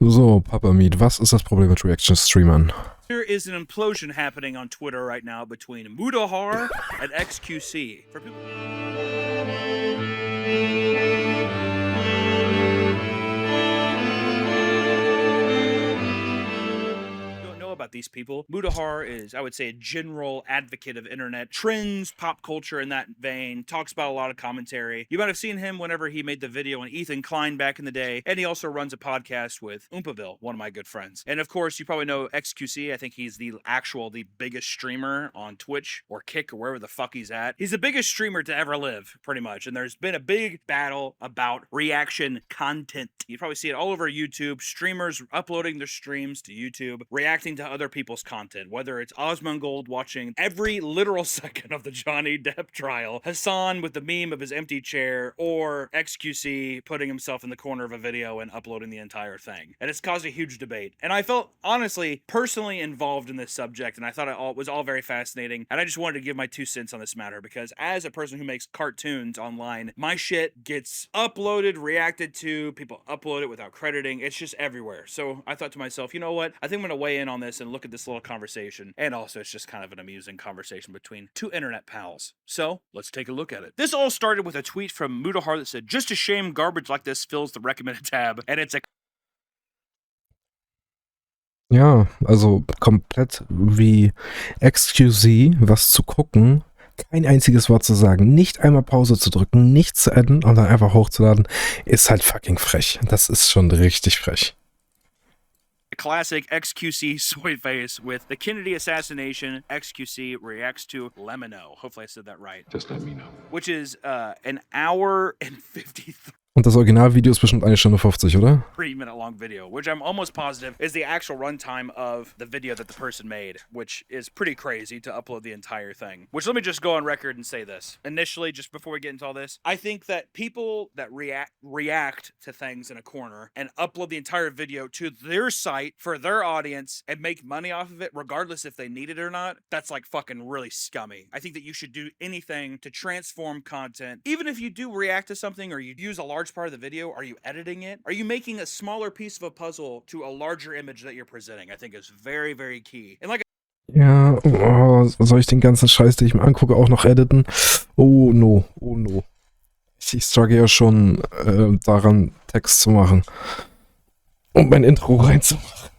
So, Papa Meat, was ist das Problem mit Reaction-Streamern? There is an implosion happening on Twitter right now between Mudahar and XQC. For people about these people. Mudahar is, I would say, a general advocate of internet trends, pop culture in that vein, talks about a lot of commentary. You might have seen him whenever he made the video on Ethan Klein back in the day, and he also runs a podcast with Oompaville, one of my good friends. And of course, you probably know XQC. I think he's the biggest streamer on Twitch or Kick or wherever the fuck he's at. He's the biggest streamer to ever live, pretty much. And there's been a big battle about reaction content. You probably see it all over YouTube. Streamers uploading their streams to YouTube, reacting to other people's content, whether it's Osmongold watching every literal second of the Johnny Depp trial, Hassan with the meme of his empty chair, or XQC putting himself in the corner of a video and uploading the entire thing. And it's caused a huge debate. And I felt, honestly, personally involved in this subject, and I thought it was all very fascinating, and I just wanted to give my 2 cents on this matter, because as a person who makes cartoons online, my shit gets uploaded, reacted to, people upload it without crediting, it's just everywhere. So I thought to myself, you know what, I think I'm gonna weigh in on this and look at this little conversation, and also it's just kind of an amusing conversation between 2 internet pals. So let's take a look at it. This all started with a tweet from Mudahar that said, "Just a shame garbage like this fills the recommended tab," and it's a Ja, also komplett wie XQC was zu gucken, kein einziges Wort zu sagen, nicht einmal Pause zu drücken, nichts zu adden und dann einfach hochzuladen, ist halt fucking frech. Das ist schon richtig frech. classic XQC soy face with the Kennedy assassination. XQC reacts to Lemino. Hopefully I said that right. Just let me know. Which is an hour and 53 Und das Originalvideo ist bestimmt 1 Stunde 50, oder? 3-minute long video, which I'm almost positive is the actual runtime of the video that the person made, which is pretty crazy to upload the entire thing. Which, let me just go on record and say this. Initially, just before we get into all this, I think that people that react to things in a corner and upload the entire video to their site for their audience and make money off of it, regardless if they need it or not, that's like fucking really scummy. I think that you should do anything to transform content. Even if you do react to something or you use a large part of the video, are you editing it? Are you making a smaller piece of a puzzle to a larger image that you're presenting? I think is very, very key. And like Ja, soll ich den ganzen Scheiß, den ich mir angucke, auch noch editen? Oh no, oh no. Ich struggle ja schon daran, Text zu machen. Und mein Intro reinzumachen.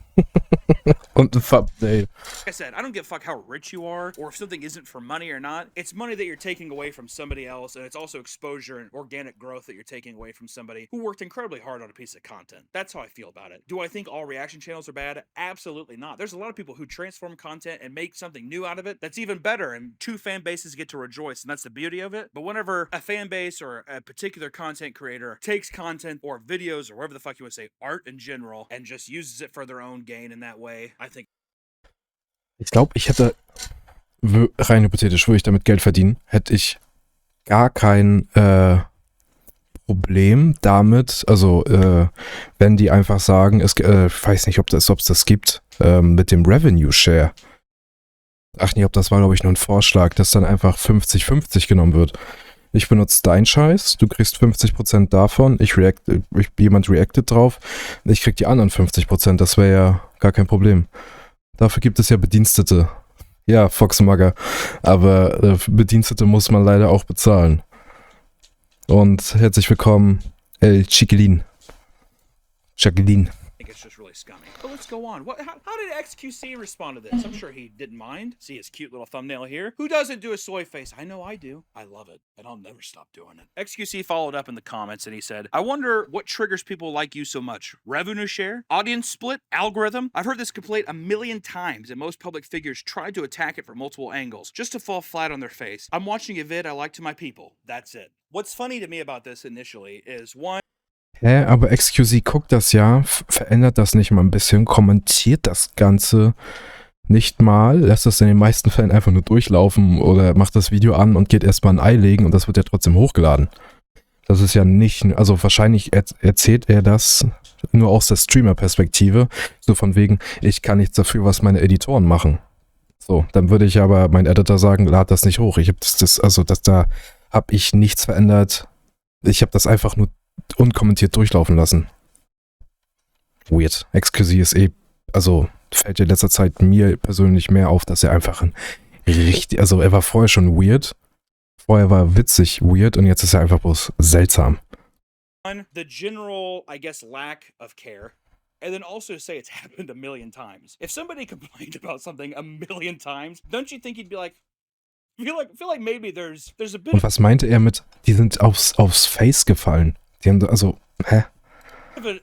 Und ein Thumbnail. Like I said, I don't give a fuck how rich you are or if something isn't for money or not. It's money that you're taking away from somebody else, and it's also exposure and organic growth that you're taking away from somebody who worked incredibly hard on a piece of content. That's how I feel about it. Do I think all reaction channels are bad? Absolutely not. There's a lot of people who transform content and make something new out of it that's even better, and 2 fan bases get to rejoice, and that's the beauty of it. But whenever a fan base or a particular content creator takes content or videos or whatever the fuck you want to say, art in general, and just uses it for their own gain in that way, I think. Ich glaube, ich hätte, rein hypothetisch, würde ich damit Geld verdienen, hätte ich gar kein Problem damit, also wenn die einfach sagen, ich weiß nicht, ob es das gibt, mit dem Revenue Share. Ach nee, das war, glaube ich, nur ein Vorschlag, dass dann einfach 50-50 genommen wird. Ich benutze deinen Scheiß, du kriegst 50% davon, jemand reactet drauf, ich krieg die anderen 50%, das wäre ja gar kein Problem. Dafür gibt es ja Bedienstete. Ja, Foxmugger. Aber Bedienstete muss man leider auch bezahlen. Und herzlich willkommen, El Chiquilin. Chiquilin. I think it's just really scummy. But let's go on. How did XQC respond to this? I'm sure he didn't mind. See his cute little thumbnail here. Who doesn't do a soy face? I know I do. I love it, and I'll never stop doing it. XQC followed up in the comments and he said, "I wonder what triggers people like you so much. Revenue share? Audience split? Algorithm? I've heard this complaint a million times, and most public figures tried to attack it from multiple angles, just to fall flat on their face. I'm watching a vid I like to my people. That's it." What's funny to me about this initially is one, Hä, aber XQC guckt das ja, verändert das nicht mal ein bisschen, kommentiert das Ganze nicht mal, lässt das in den meisten Fällen einfach nur durchlaufen oder macht das Video an und geht erstmal ein Ei legen und das wird ja trotzdem hochgeladen. Das ist ja nicht, also wahrscheinlich erzählt er das nur aus der Streamer-Perspektive, so von wegen, ich kann nichts dafür, was meine Editoren machen. So, dann würde ich aber mein Editor sagen, lad das nicht hoch. Ich habe da habe ich nichts verändert. Ich habe das einfach nur unkommentiert durchlaufen lassen. weird. XQC ist also fällt in letzter Zeit mir persönlich mehr auf, dass er einfach also er war vorher schon weird, vorher war witzig weird und jetzt ist er einfach bloß seltsam. The general, I guess, lack of care. And then also say it's happened a million times. If somebody complained about something a million times, don't you think you'd be like, feel like maybe there's a bit. Und was meinte er mit, die sind aufs Face gefallen? Die haben also, hä?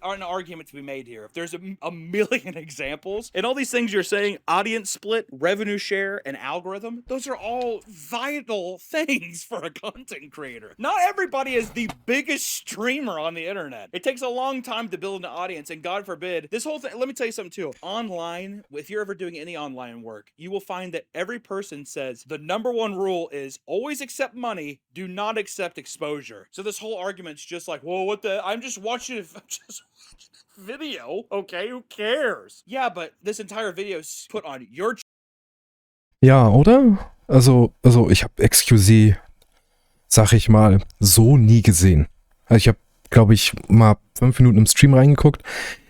An argument to be made here. If there's a million examples, and all these things you're saying, audience split, revenue share, and algorithm, those are all vital things for a content creator. Not everybody is the biggest streamer on the internet. It takes a long time to build an audience, and God forbid, this whole thing, let me tell you something too. Online, if you're ever doing any online work, you will find that every person says the number one rule is always accept money, do not accept exposure. So this whole argument's just like, whoa, what the, I'm just watching video, okay, who cares? Yeah, but this entire video is put on your. Ja, oder? Also ich habe XQC, sag ich mal, so nie gesehen. Also ich habe, glaube ich, mal 5 Minuten im Stream reingeguckt.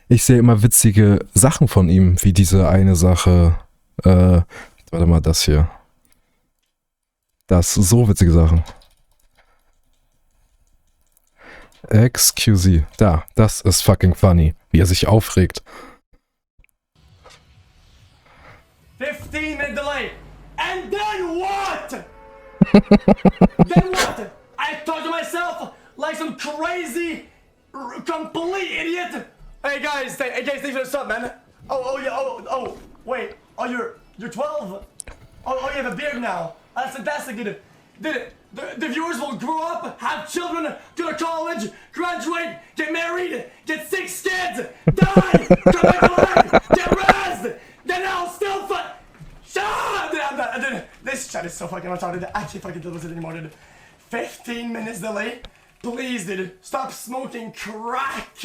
Ich sehe immer witzige Sachen von ihm, wie diese eine Sache, warte mal, das hier. Das, so witzige Sachen. XQC, da, das ist fucking funny, wie er sich aufregt. 15-minute delay. And then what? Then what? I talk to myself like some crazy, complete idiot. Hey guys, thanks for the sub, man. Oh yeah, oh, wait. Oh, you're 12? Oh, you have a beard now. That's fantastic, dude. The viewers will grow up, have children, go to college, graduate, get married, get 6 kids, die, come back alive, get razzed, then I'll still this chat is so fucking retarded. I can't fucking deal with it anymore, dude. 15 minutes delay? Please, dude, stop smoking crack.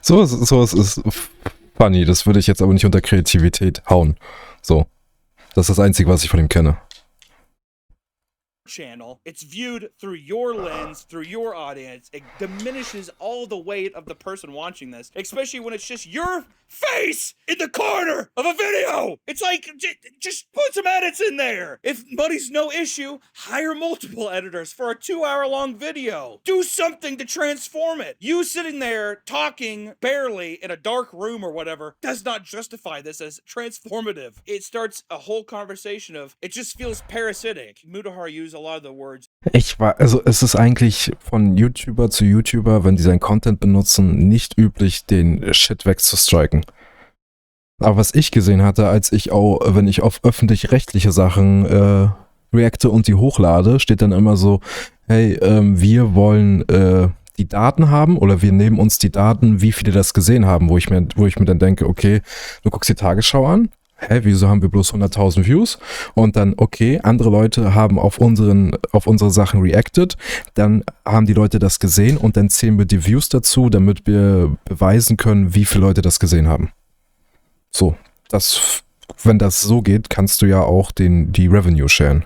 So ist funny, das würde ich jetzt aber nicht unter Kreativität hauen. So, das ist das Einzige, was ich von ihm kenne. Channel, it's viewed through your lens, through your audience. It diminishes all the weight of the person watching this, especially when it's just your face in the corner of a video. It's like, just put some edits in there. If money's no issue, hire multiple editors for a 2-hour-long video. Do something to transform it. You sitting there talking barely in a dark room or whatever does not justify this as transformative. It starts a whole conversation of, it just feels parasitic. Mudahar used a lot of the words. Also es ist eigentlich von YouTuber zu YouTuber, wenn die seinen Content benutzen, nicht üblich, den Shit wegzustriken. Aber was ich gesehen hatte, wenn ich auf öffentlich-rechtliche Sachen reacte und die hochlade, steht dann immer so, hey, wir wollen die Daten haben oder wir nehmen uns die Daten, wie viele das gesehen haben, wo ich mir dann denke, okay, du guckst die Tagesschau an, hä, wieso haben wir bloß 100.000 Views? Und dann, okay, andere Leute haben auf unsere Sachen reacted, dann haben die Leute das gesehen und dann zählen wir die Views dazu, damit wir beweisen können, wie viele Leute das gesehen haben. So, wenn das so geht, kannst du ja auch die Revenue sharen.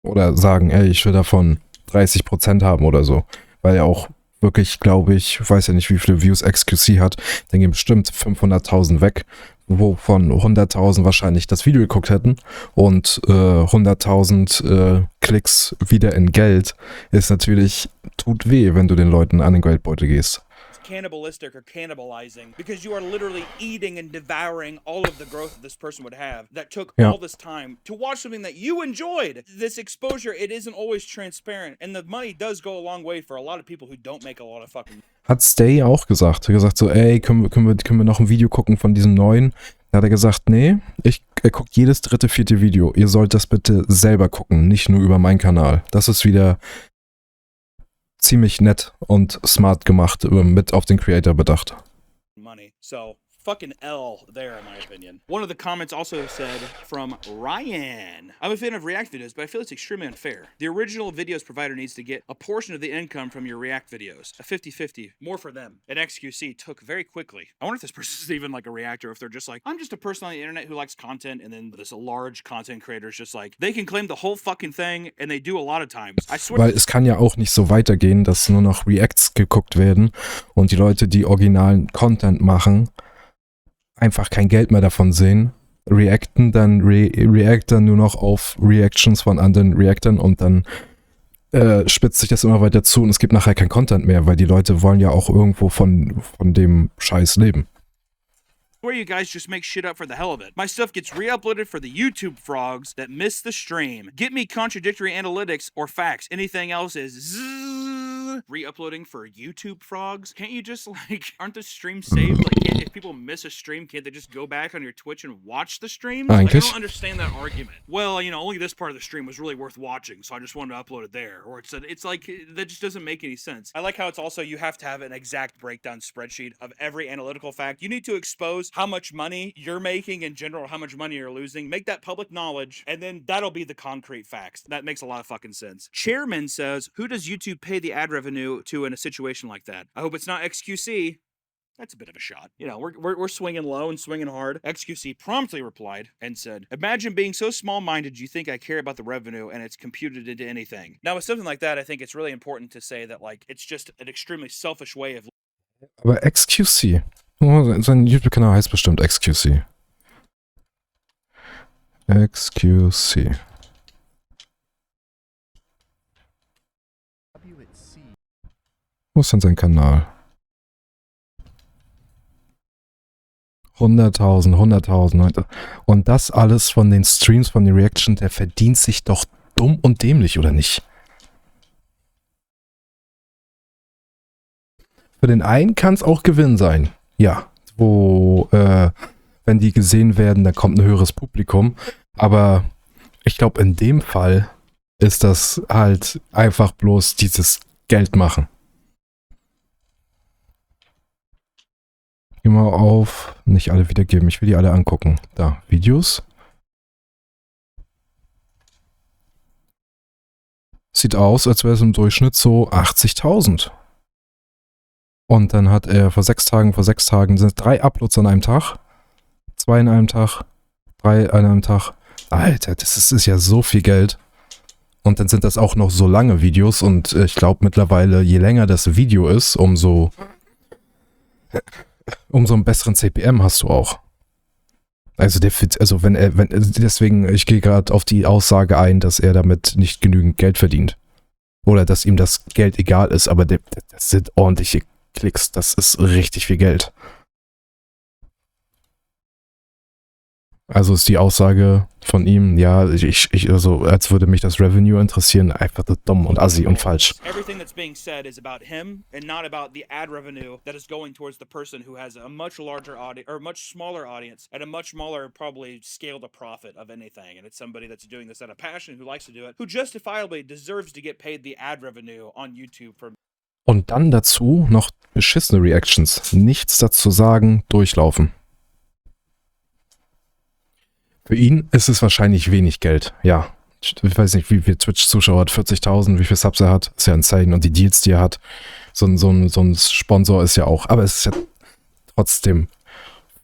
Oder sagen, ey, ich will davon 30% haben oder so. Weil ja auch wirklich, glaube ich, weiß ja nicht, wie viele Views XQC hat, dann gehen bestimmt 500.000 weg, wovon 100.000 wahrscheinlich das Video geguckt hätten und 100.000 Klicks wieder in Geld ist natürlich, tut weh, wenn du den Leuten an den Geldbeutel gehst. Cannibalistic or cannibalizing, because you are literally eating and devouring all of the growth this person would have that took all this time to watch something that you enjoyed. This exposure, it isn't always transparent, and the money does go a long way for a lot of people who don't make a lot of fucking. Hat Stay auch gesagt. Er hat gesagt so, ey, können wir noch ein Video gucken von diesem neuen? Da hat er gesagt, nee, er guckt jedes 3., 4. Video. Ihr sollt das bitte selber gucken, nicht nur über meinen Kanal. Das ist wieder ziemlich nett und smart gemacht, mit auf den Creator bedacht. Money. So fucking L there, in my opinion. One of the comments also said from Ryan, I'm a fan of React videos, but I feel it's extremely unfair. The original videos provider needs to get a portion of the income from your React videos. A 50-50, more for them. And XQC took very quickly. I wonder if this person is even like a reactor, if they're just like, I'm just a person on the internet who likes content, and then this large content creator is just like, they can claim the whole fucking thing, and they do a lot of times. I swear. Weil es kann ja auch nicht so weitergehen, dass nur noch Reacts geguckt werden und die Leute, die originalen Content machen, einfach kein Geld mehr davon sehen, reacten dann nur noch auf Reactions von anderen Reactern und dann spitzt sich das immer weiter zu und es gibt nachher kein Content mehr, weil die Leute wollen ja auch irgendwo von dem Scheiß leben. Where you guys just make shit up for the hell of it. My stuff gets re-uploaded for the YouTube frogs that miss the stream. Get me contradictory analytics or facts. Anything else is re-uploading for YouTube frogs. Can't you just aren't the streams saved? If people miss a stream, can't they just go back on your Twitch and watch the streams? I don't understand that argument. Well, only this part of the stream was really worth watching, so I just wanted to upload it there. Or it's like that just doesn't make any sense. I like how it's also you have to have an exact breakdown spreadsheet of every analytical fact. You need to expose how much money you're making in general, how much money you're losing. Make that public knowledge, and then that'll be the concrete facts. That makes a lot of fucking sense. Chairman says, who does YouTube pay the ad revenue to in a situation like that? I hope it's not XQC. That's a bit of a shot. We're swinging low and swinging hard. XQC promptly replied and said, imagine being so small-minded you think I care about the revenue and it's computed into anything. Now, with something like that, I think it's really important to say that, it's just an extremely selfish way of... Aber XQC... Sein YouTube-Kanal heißt bestimmt XQC. XQC. Wo ist denn sein Kanal? 100.000. Und das alles von den Streams, von den Reactions, der verdient sich doch dumm und dämlich, oder nicht? Für den einen kann es auch Gewinn sein. Ja, wo, wenn die gesehen werden, dann kommt ein höheres Publikum. Aber ich glaube, in dem Fall ist das halt einfach bloß dieses Geld machen. Geh mal auf, nicht alle wiedergeben, ich will die alle angucken. Da, Videos. Sieht aus, als wäre es im Durchschnitt so 80.000. Und dann hat er vor 6 Tagen sind es 3 Uploads an einem Tag, 2 an einem Tag, 3 an einem Tag. Alter, das ist ja so viel Geld. Und dann sind das auch noch so lange Videos und ich glaube mittlerweile, je länger das Video ist, umso einen besseren CPM hast du auch. Also deswegen, ich gehe gerade auf die Aussage ein, dass er damit nicht genügend Geld verdient. Oder dass ihm das Geld egal ist, aber das sind ordentliche Klicks, das ist richtig viel Geld. Also ist die Aussage von ihm, ja, also als würde mich das Revenue interessieren, einfach dumm und assi und falsch. Everything that's being said is about him and not about the ad revenue that is going towards the person who has a much larger audience or much smaller audience at a much smaller probably scale to profit of anything. And it's somebody that's doing this out of passion, who likes to do it, who justifiably deserves to get paid the ad revenue on YouTube for. Und dann dazu noch beschissene Reactions. Nichts dazu sagen, durchlaufen. Für ihn ist es wahrscheinlich wenig Geld. Ja, ich weiß nicht, wie viel Twitch-Zuschauer hat, 40.000, wie viel Subs er hat. Ist ja insane. Und die Deals, die er hat. So ein Sponsor ist ja auch. Aber es ist ja trotzdem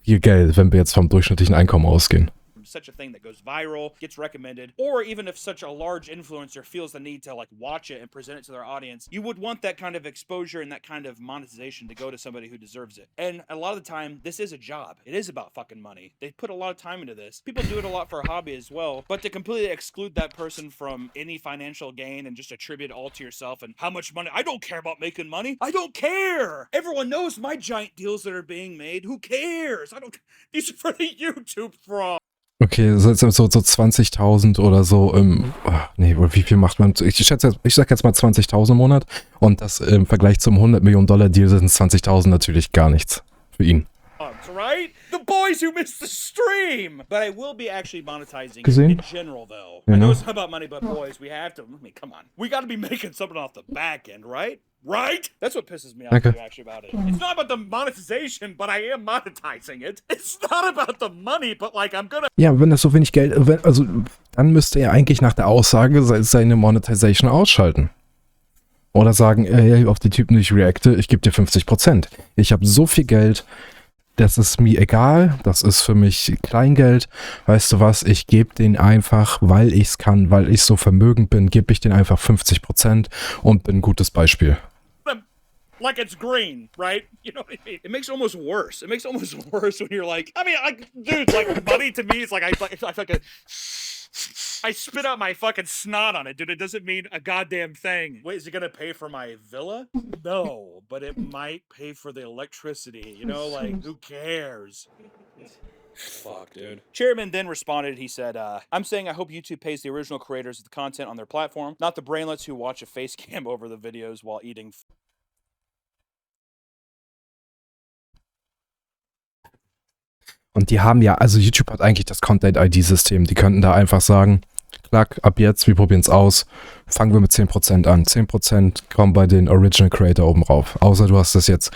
viel Geld, wenn wir jetzt vom durchschnittlichen Einkommen ausgehen. Such a thing that goes viral, gets recommended, or even if such a large influencer feels the need to watch it and present it to their audience, you would want that kind of exposure and that kind of monetization to go to somebody who deserves it. And a lot of the time, this is a job. It is about fucking money. They put a lot of time into this. People do it a lot for a hobby as well, but to completely exclude that person from any financial gain and just attribute it all to yourself and how much money, I don't care about making money. I don't care. Everyone knows my giant deals that are being made. Who cares? These are for the YouTube fraud. Okay, so 20.000 oder so nee, wie viel macht man? Ich sag jetzt mal 20.000 im Monat und das im Vergleich zum 100 Millionen Dollar Deal sind 20.000 natürlich gar nichts für ihn. Right? The boys who missed the stream! But I will be actually monetizing Gesehen? in general, though. I know it's not about money, but boys, we have to, come on. We gotta be making something off the back end, right? Right? That's what pisses me off actually about it. It's not about the monetization, but I am monetizing it. It's not about the money, but I'm gonna... Ja, wenn das so wenig Geld, dann müsste er eigentlich nach der Aussage seine Monetization ausschalten. Oder sagen, auf die Typen, die ich reacte, ich gebe dir 50%. Ich habe so viel Geld, das ist mir egal, das ist für mich Kleingeld. Weißt du was, ich gebe den einfach, weil ich es kann, weil ich so vermögend bin, gebe ich den einfach 50% und bin ein gutes Beispiel. like it's green, right? You know what I mean? It makes it almost worse. It makes it almost worse when you're like, I mean, like, dude, like money to me is like I fucking I spit out my fucking snot on it, dude. It doesn't mean a goddamn thing. Wait, is it gonna pay for my villa? No, but it might pay for the electricity. You know, like who cares? Fuck, dude. Chairman then responded. He said, I'm saying I hope YouTube pays the original creators of the content on their platform, not the brainlets who watch a face cam over the videos while eating. Und die haben ja, also YouTube hat eigentlich das Content-ID-System. Die könnten da einfach sagen, klack, ab jetzt, wir probieren es aus. Fangen wir mit 10% an. 10% kommen bei den Original Creator oben rauf. Außer du hast das jetzt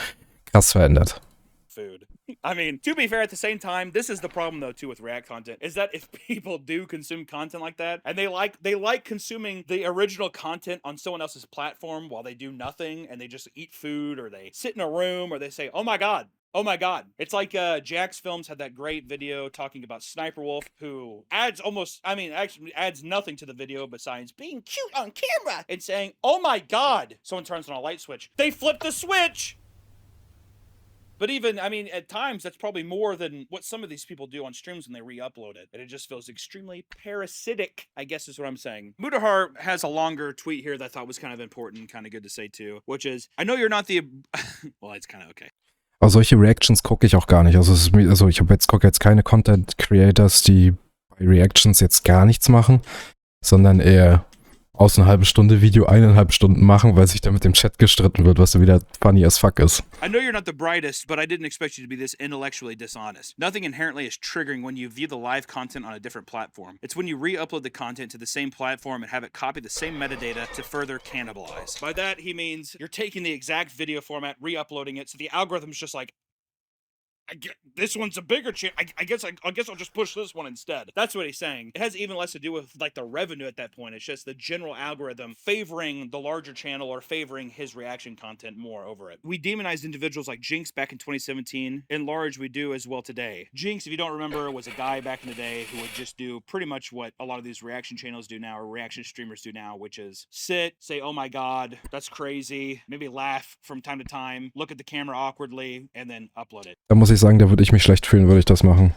krass verändert. Food. I mean, to be fair, at the same time, this is the problem though too with React content, is that if people do consume content like that, and they like consuming the original content on someone else's platform while they do nothing, and they just eat food, or they sit in a room, or they say, oh my god. Oh my god. It's like Jack's Films had that great video talking about Sniper Wolf, who actually adds nothing to the video besides being cute on camera and saying, oh my god. Someone turns on a light switch. They flip the switch! But even, I mean, at times, that's probably more than what some of these people do on streams when they re-upload it. And it just feels extremely parasitic, I guess is what I'm saying. Mudahar has a longer tweet here that I thought was kind of important, kind of good to say too, which is, I know you're not the... well, it's kind of okay. Aber solche Reactions gucke ich auch gar nicht. Also ich gucke jetzt keine Content Creators, die bei Reactions jetzt gar nichts machen, sondern eher aus einer halben Stunde Video 1,5 Stunden machen, weil sich da mit dem Chat gestritten wird, was so wieder funny as fuck ist. I know you're not the brightest, but I didn't expect you to be this intellectually dishonest. Nothing inherently is triggering when you view the live content on a different platform. It's when you re-upload the content to the same platform and have it copy the same metadata to further cannibalize. By that, he means you're taking the exact video format, re-uploading it, so the algorithm's just like, I get this one's a bigger chance. I guess I'll just push this one instead. That's what he's saying. It has even less to do with like the revenue at that point. It's just the general algorithm favoring the larger channel or favoring his reaction content more over it. We demonized individuals like Jinx back in 2017. In large, we do as well today. Jinx, if you don't remember, was a guy back in the day who would just do pretty much what a lot of these reaction channels do now, or reaction streamers do now, which is sit, say, oh my god, that's crazy, maybe laugh from time to time, look at the camera awkwardly, and then upload it. Da muss ich sagen, da würde ich mich schlecht fühlen, würde ich das machen.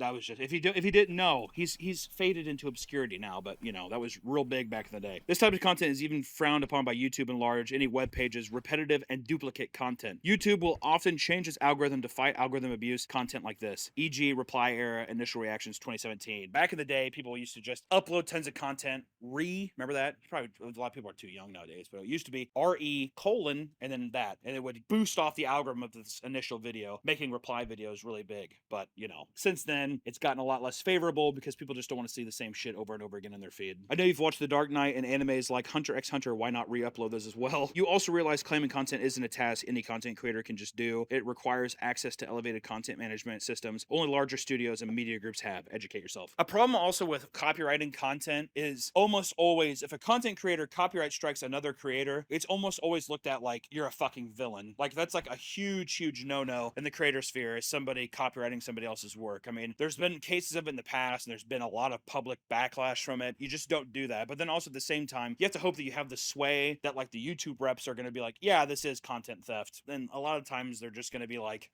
That was just, if he didn't know, he's faded into obscurity now, but you know, that was real big back in the day. This type of content is even frowned upon by YouTube and large. Any web pages, repetitive and duplicate content. YouTube will often change its algorithm to fight algorithm abuse content like this, e.g. reply era, initial reactions 2017. Back in the day, people used to just upload tons of content, remember that? Probably a lot of people are too young nowadays, but it used to be RE colon and then that, and it would boost off the algorithm of this initial video, making reply videos really big. But you know, since then, it's gotten a lot less favorable because people just don't want to see the same shit over and over again in their feed. I know you've watched The Dark Knight and animes like Hunter x Hunter, why not re-upload those as well? You also realize claiming content isn't a task any content creator can just do. It requires access to elevated content management systems only larger studios and media groups have. Educate yourself. A problem also with copywriting content is almost always, if a content creator copyright strikes another creator, it's almost always looked at like you're a fucking villain. Like that's like a huge no-no in the creator sphere, is somebody copywriting somebody else's work. I mean, there's been cases of it in the past, and there's been a lot of public backlash from it. You just don't do that. But then also at the same time, you have to hope that you have the sway that like the YouTube reps are going to be like, yeah, this is content theft. And a lot of times they're just going to be like,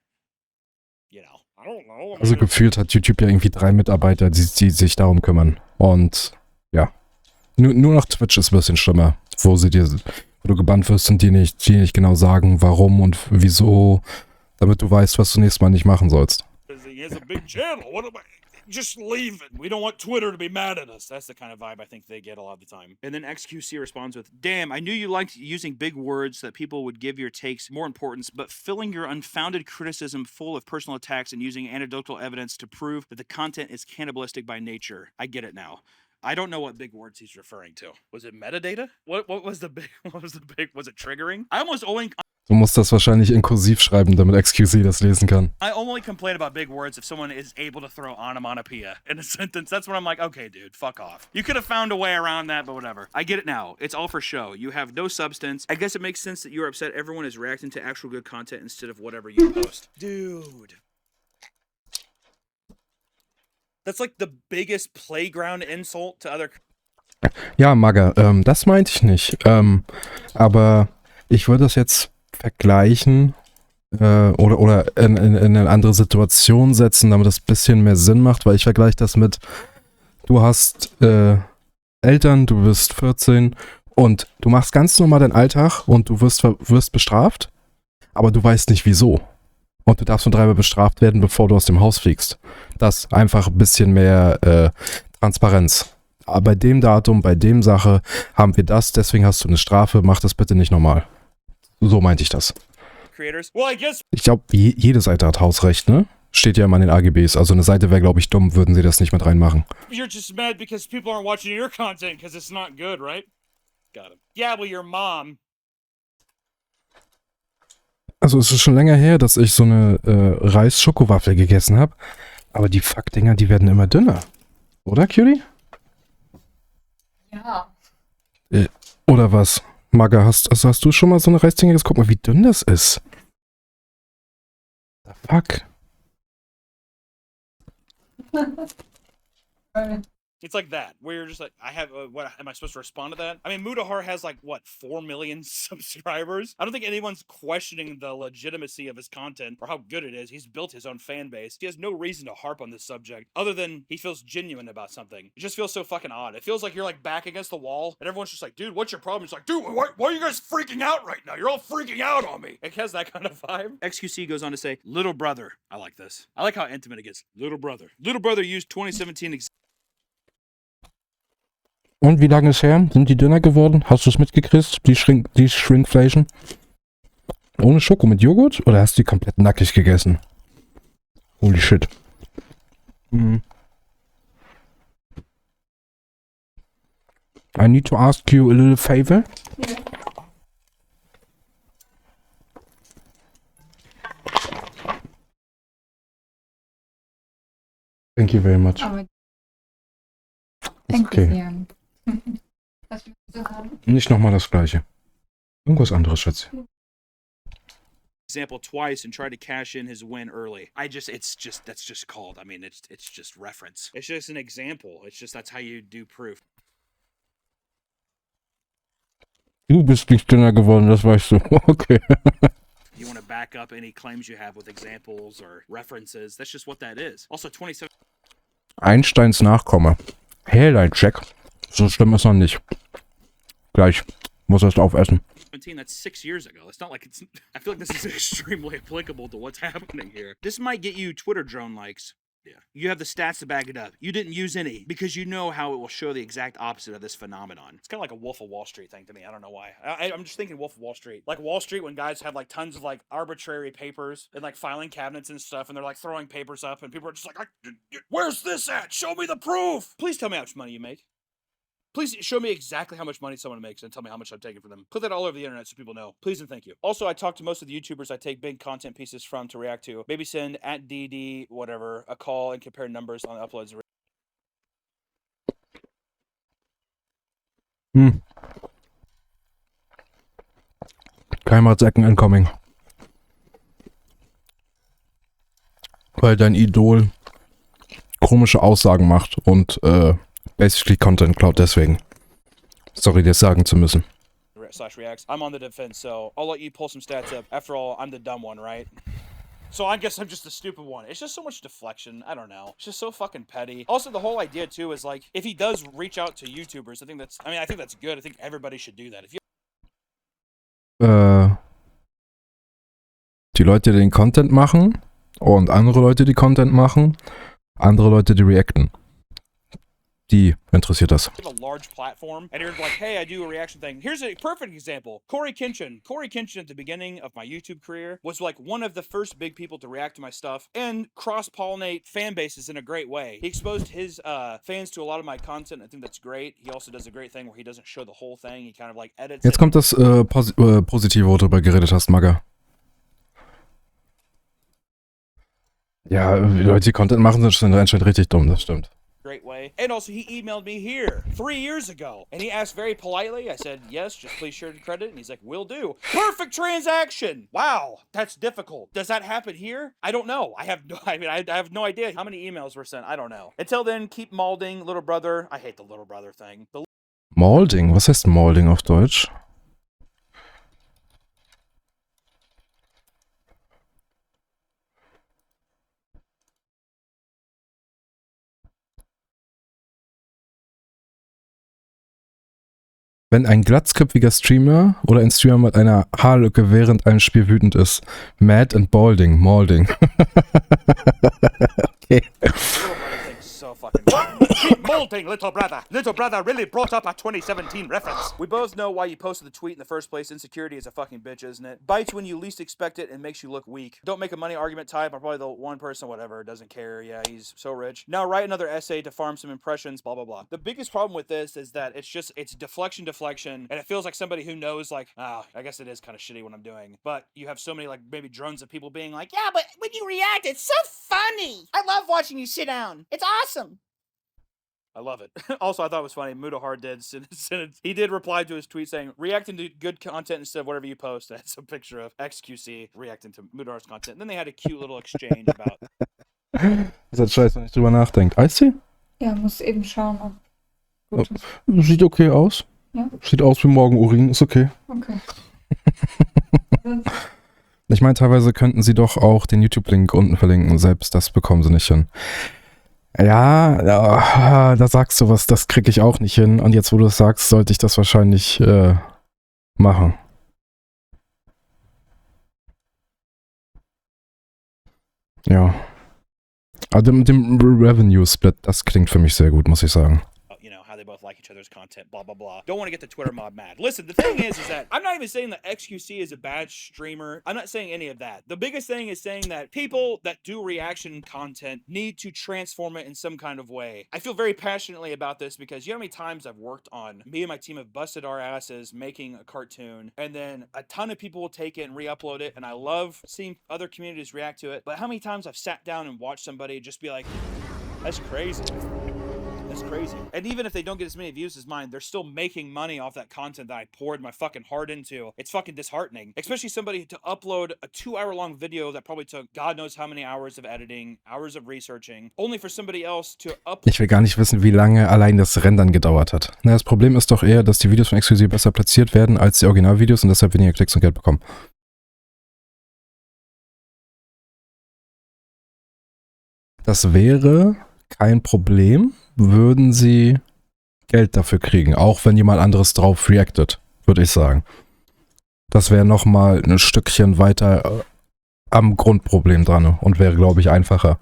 you know, I don't know. Also gefühlt hat YouTube ja irgendwie 3 Mitarbeiter, die sich darum kümmern. Und ja, nur noch Twitch ist ein bisschen schlimmer, wo du gebannt wirst und die nicht genau sagen, warum und wieso, damit du weißt, was du nächstes Mal nicht machen sollst. He has a big channel. What am I? Just leave it. We don't want Twitter to be mad at us. That's the kind of vibe I think they get a lot of the time. And then XQC responds with, damn, I knew you liked using big words that people would give your takes more importance, but filling your unfounded criticism full of personal attacks and using anecdotal evidence to prove that the content is cannibalistic by nature. I get it now. I don't know what big words he's referring to. Was it metadata? What was the big, was it triggering? Du musst das wahrscheinlich in Kursiv schreiben, damit XQC das lesen kann. I only complain about big words if someone is able to throw onomatopoeia in a sentence. That's when I'm like, okay, dude, fuck off. You could have found a way around that, but whatever. I get it now. It's all for show. You have no substance. I guess it makes sense that you're upset everyone is reacting to actual good content instead of whatever you post. Dude. That's like the biggest playground insult to other... Ja, Maga, das meinte ich nicht. Aber ich würde das jetzt vergleichen oder in eine andere Situation setzen, damit das ein bisschen mehr Sinn macht, weil ich vergleiche das mit, du hast Eltern, du bist 14 und du machst ganz normal deinen Alltag und du wirst bestraft, aber du weißt nicht wieso. Und du darfst nur 3-mal bestraft werden, bevor du aus dem Haus fliegst. Das einfach ein bisschen mehr Transparenz. Aber bei dem Datum, bei dem Sache haben wir das, deswegen hast du eine Strafe, mach das bitte nicht normal. So meinte ich das. Ich glaube, jede Seite hat Hausrecht, ne? Steht ja immer in den AGBs. Also eine Seite wäre, glaube ich, dumm, würden sie das nicht mit reinmachen. You're just mad because people aren't watching your content because it's not good, right? Got him. Yeah, well, your mom. Also es ist schon länger her, dass ich so eine Reis-Schokowaffel gegessen habe. Aber die Fuckdinger, die werden immer dünner. Oder, Cutie? Ja. Oder was? Maga, hast du schon mal so eine Reisdinger gegessen? Guck mal, wie dünn das ist. The fuck? It's like that, where you're just like, I have, what, am I supposed to respond to that? I mean, Mudahar has like, what, 4 million subscribers? I don't think anyone's questioning the legitimacy of his content or how good it is. He's built his own fan base. He has no reason to harp on this subject other than he feels genuine about something. It just feels so fucking odd. It feels like you're like back against the wall and everyone's just like, dude, what's your problem? It's like, dude, why are you guys freaking out right now? You're all freaking out on me. It has that kind of vibe. XQC goes on to say, little brother. I like this. I like how intimate it gets. Little brother. Little brother used 2017 Und wie lange ist her? Sind die dünner geworden? Hast du es mitgekriegt? Die Shrinkflation? Ohne Schoko mit Joghurt? Oder hast du die komplett nackig gegessen? Holy shit. I need to ask you a little favor. Ja. Thank you very much. Aber Ist okay. sehr. Was willst du haben? Nicht nochmal das gleiche. Irgendwas anderes, Schatz. example twice and tried to cash in his win early. That's just called. I mean, it's just reference. It's just an example. It's just that's how you do proof. Du bist nicht dünner geworden, das weißt du. Okay. You want to back up any claims you have with examples or references. That's just what that is. Also, 27. Einsteins Nachkomme. Hairline-Check. So schlimm ist noch nicht. Gleich. Muss erst aufessen. That's 6 years ago. It's not like it's. I feel like this is extremely applicable to what's happening here. This might get you Twitter drone likes. Yeah. You have the stats to back it up. You didn't use any because you know how it will show the exact opposite of this phenomenon. It's kind of like a Wolf of Wall Street thing to me. I don't know why. I'm just thinking Wolf of Wall Street. Like Wall Street when guys have like tons of like arbitrary papers and like filing cabinets and stuff and they're like throwing papers up and people are just like, where's this at? Show me the proof. Please tell me how much money you make. Please show me exactly how much money someone makes and tell me how much I'm taking from them. Put that all over the internet so people know. Please and thank you. Also, I talk to most of the YouTubers I take big content pieces from to react to. Maybe send at DD, whatever, a call and compare numbers on uploads. Keimratsecken incoming. Weil dein Idol komische Aussagen macht und basically Content klaut deswegen. Sorry, das sagen zu müssen. /reacts. I'm on the defense, so I'll let you pull some stats up. After all, I'm the dumb one, right? So I guess I'm just the stupid one. It's just so much deflection. I don't know. It's just so fucking petty. Also, the whole idea too is like, if he does reach out to YouTubers, I think that's good. I think everybody should do that. If you die Leute, die den Content machen und andere Leute, die Content machen, andere Leute, die reacten. Die interessiert das. have a large platform and you're like, hey, I do a reaction thing. Here's a perfect example. Corey Kenshin at the beginning of my YouTube career was like one of the first big people to react to my stuff and cross-pollinate fan bases in a great way. He exposed his fans to a lot of my content. I think that's great. He also does a great thing where he doesn't show the whole thing. He kind of like edits Jetzt it. kommt das Positive, wo du drüber geredet hast, Maga. Ja, die Leute, die Content machen, sind anscheinend richtig dumm, das stimmt. Great way. And also he emailed me here 3 years ago and he asked very politely. I said, yes, just please share the credit. And he's like, will do. Perfect transaction. Wow. That's difficult. Does that happen here? I don't know. I have no idea how many emails were sent. I don't know. Until then, keep molding, little brother. I hate the little brother thing. Molding? Was heißt Molding auf Deutsch? Wenn ein glatzköpfiger Streamer oder ein Streamer mit einer Haarlücke während einem Spiel wütend ist. Mad and Balding. Malding. Okay. So fucking molting, little brother. Little brother really brought up a 2017 reference. We both know why you posted the tweet in the first place. Insecurity is a fucking bitch, isn't it? Bites when you least expect it and makes you look weak. Don't make a money argument type. I'm probably the one person, whatever, doesn't care. Yeah, he's so rich. Now write another essay to farm some impressions, blah, blah, blah. The biggest problem with this is that it's deflection, and it feels like somebody who knows, like, I guess it is kind of shitty what I'm doing. But you have so many, like, maybe drones of people being like, yeah, but when you react, it's so funny. I love watching you sit down. It's awesome. I love it. Also, I thought it was funny. Mudahar he did reply to his tweet saying, reacting to good content instead of whatever you post. That's a picture of XQC reacting to Mudahar's content. And then they had a cute little exchange about... Ist das scheiße, wenn ich drüber nachdenke. Eistee? Ja, muss eben schauen, ob gut ist. Sieht okay aus. Ja? Sieht aus wie Morgenurin, ist okay. Okay. Ich meine, teilweise könnten sie doch auch den YouTube-Link unten verlinken. Selbst das bekommen sie nicht hin. Ja, da sagst du was, das kriege ich auch nicht hin. Und jetzt, wo du es sagst, sollte ich das wahrscheinlich machen. Ja. Aber mit dem Revenue-Split, das klingt für mich sehr gut, muss ich sagen. How they both like each other's content, blah, blah, blah. Don't want to get the Twitter mob mad. Listen, the thing is that I'm not even saying that XQC is a bad streamer. I'm not saying any of that. The biggest thing is saying that people that do reaction content need to transform it in some kind of way. I feel very passionately about this because you know how many times I've worked on, me and my team have busted our asses making a cartoon, and then a ton of people will take it and re-upload it, and I love seeing other communities react to it, but how many times I've sat down and watched somebody just be like, that's crazy. That's crazy. And even if they don't get as many views as mine, they're still making money off that content that I poured my fucking heart into. It's fucking disheartening. Especially somebody to upload a 2-hour-long video that probably took God knows how many hours of editing, hours of researching, only for somebody else to upload. Ich will gar nicht wissen, wie lange allein das Rendern gedauert hat. Na, das Problem ist doch eher, dass die Videos von XQC besser platziert werden als die Originalvideos und deshalb weniger Klicks und Geld bekommen. Das wäre kein Problem, würden sie Geld dafür kriegen, auch wenn jemand anderes drauf reactet, würde ich sagen. Das wäre nochmal ein Stückchen weiter am Grundproblem dran und wäre, glaube ich, einfacher.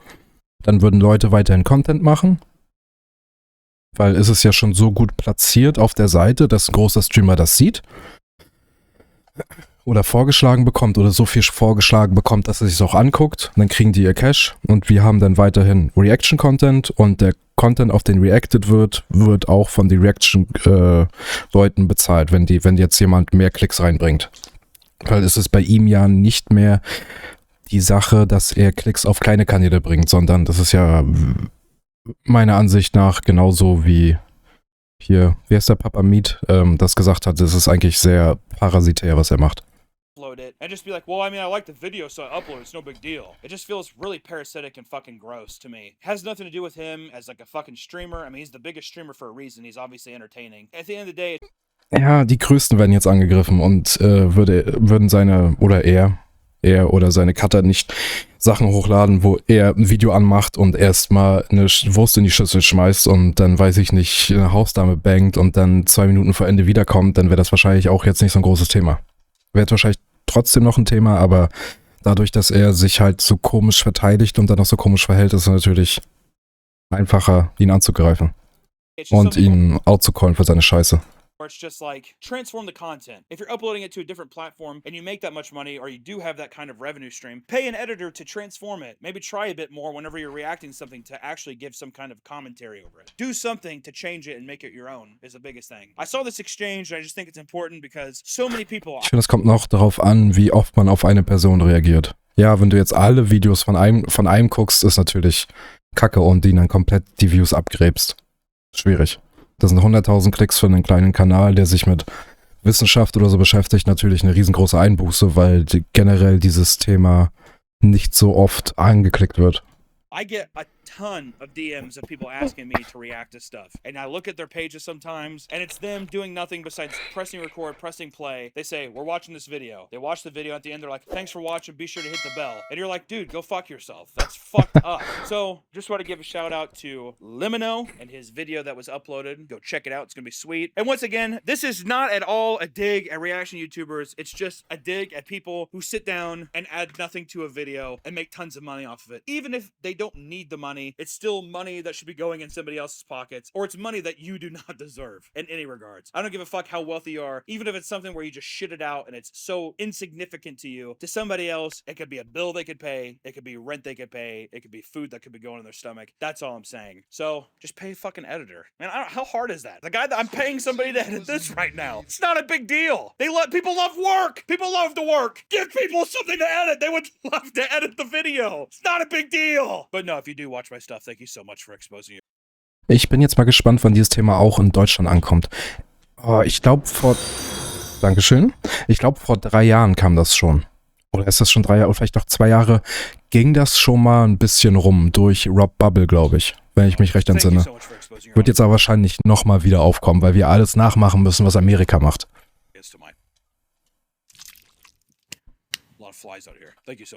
Dann würden Leute weiterhin Content machen, weil es ist ja schon so gut platziert auf der Seite, dass ein großer Streamer das sieht oder vorgeschlagen bekommt oder so viel vorgeschlagen bekommt, dass er sich es auch anguckt. Dann kriegen die ihr Cash und wir haben dann weiterhin Reaction-Content und der Content, auf den reacted wird, wird auch von den Reaction-Leuten bezahlt, wenn jetzt jemand mehr Klicks reinbringt. Weil es ist bei ihm ja nicht mehr die Sache, dass er Klicks auf kleine Kanäle bringt, sondern das ist ja meiner Ansicht nach genauso wie hier, wie heißt der Papa Meat, das gesagt hat, es ist eigentlich sehr parasitär, was er macht. It and just be like, well, I mean, I like the video, so I upload it. It's no big deal. It just feels really parasitic and fucking gross to me. Has nothing to do with him as like a fucking streamer. I mean, he's the biggest streamer for a reason. He's obviously entertaining. At the end of the day... Ja, die Größten werden jetzt angegriffen und würden seine, oder er oder seine Cutter nicht Sachen hochladen, wo er ein Video anmacht und erstmal eine Wurst in die Schüssel schmeißt und dann, weiß ich nicht, eine Hausdame bangt und dann 2 Minuten vor Ende wiederkommt, dann wäre das wahrscheinlich auch jetzt nicht so ein großes Thema. Wäre wahrscheinlich trotzdem noch ein Thema, aber dadurch, dass er sich halt so komisch verteidigt und dann auch so komisch verhält, ist es natürlich einfacher, ihn anzugreifen und ihn outzucallen für seine Scheiße. Or it's just like, transform the content. If you're uploading it to a different platform and you make that much money or you do have that kind of revenue stream, pay an editor to transform it. Maybe try a bit more whenever you're reacting to something to actually give some kind of commentary over it. Do something to change it and make it your own is the biggest thing. I saw this exchange and I just think it's important because so many people... Ich finde, es kommt noch darauf an, wie oft man auf eine Person reagiert. Ja, wenn du jetzt alle Videos von einem guckst, ist natürlich Kacke und ihn dann komplett die Views abgräbst. Schwierig. Das sind 100.000 Klicks für einen kleinen Kanal, der sich mit Wissenschaft oder so beschäftigt, natürlich eine riesengroße Einbuße, weil generell dieses Thema nicht so oft angeklickt wird. I get a ton of DMs of people asking me to react to stuff. And I look at their pages sometimes, and it's them doing nothing besides pressing record, pressing play. They say, we're watching this video. They watch the video. At the end, they're like, thanks for watching. Be sure to hit the bell. And you're like, dude, go fuck yourself. That's fucked up. So just want to give a shout out to Limino and his video that was uploaded. Go check it out. It's going to be sweet. And once again, this is not at all a dig at reaction YouTubers. It's just a dig at people who sit down and add nothing to a video and make tons of money off of it. Even if they don't need the money, it's still money that should be going in somebody else's pockets, or it's money that you do not deserve in any regards. I don't give a fuck how wealthy you are, even if it's something where you just shit it out and it's so insignificant to you. To somebody else, it could be a bill they could pay, it could be rent they could pay, it could be food that could be going in their stomach. That's all I'm saying. So just pay a fucking editor. Man, how hard is that? The guy that I'm paying somebody to edit this right now, it's not a big deal. People love work. People love to work. Give people something to edit. They would love to edit the video. It's not a big deal. But no, if you do watch my stuff, thank you so much for exposing it. Ich bin jetzt mal gespannt, wann dieses Thema auch in Deutschland ankommt. Ich glaube Dankeschön. Ich glaube vor 3 Jahren kam das schon. Oder ist das schon 3 Jahre, oder vielleicht noch 2 Jahre, ging das schon mal ein bisschen rum durch Rob Bubble, glaube ich, wenn ich mich recht entsinne. Wird jetzt aber wahrscheinlich nochmal wieder aufkommen, weil wir alles nachmachen müssen, was Amerika macht. A lot of flies out here. Thank you so much.